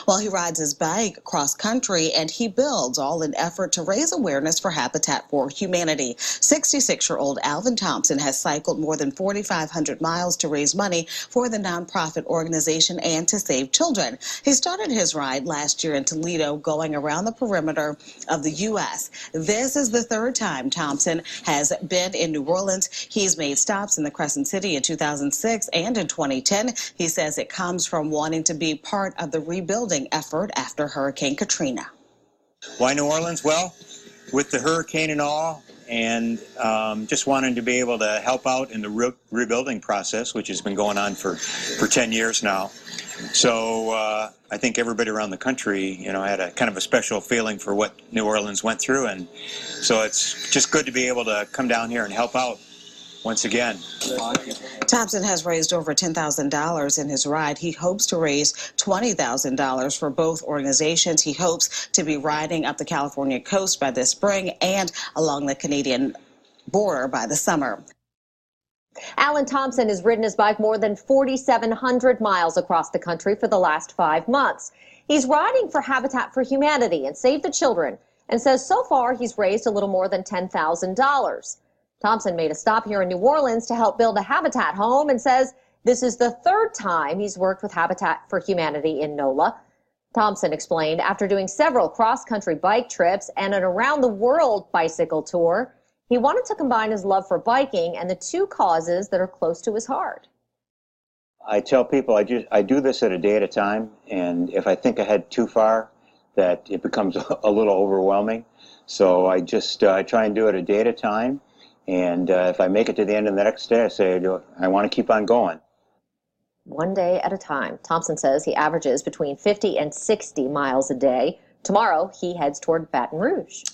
Well, he rides his bike cross country and he builds, all in effort to raise awareness for Habitat for Humanity. 66-year-old Alvin Thompson has cycled more than 4,500 miles to raise money for the nonprofit organization and to save children. He started his ride last year in Toledo, going around the perimeter of the U.S. This is the third time Thompson has been in New Orleans. He's made stops in the Crescent City in 2006 and in 2010. He says it comes from wanting to be part of the rebuilding effort after Hurricane Katrina. Why New Orleans? Well, with the hurricane and all, and just wanting to be able to help out in the rebuilding process, which has been going on for 10 years now. So I think everybody around the country, had a kind of a special feeling for what New Orleans went through, and so it's just good to be able to come down here and help out once again. Thompson has raised over $10,000 in his ride. He hopes to raise $20,000 for both organizations. He hopes to be riding up the California coast by this spring and along the Canadian border by the summer. Alan Thompson has ridden his bike more than 4,700 miles across the country for the last 5 months. He's riding for Habitat for Humanity and Save the Children, and says so far he's raised a little more than $10,000. Thompson made a stop here in New Orleans to help build a Habitat home and says this is the third time he's worked with Habitat for Humanity in NOLA. Thompson explained after doing several cross-country bike trips and an around-the-world bicycle tour, he wanted to combine his love for biking and the two causes that are close to his heart. I tell people I do this at a day at a time, and if I think ahead too far, that it becomes a little overwhelming. So I try and do it a day at a time. And if I make it to the end of the next day, I say, I want to keep on going. One day at a time. Thompson says he averages between 50 and 60 miles a day. Tomorrow, he heads toward Baton Rouge.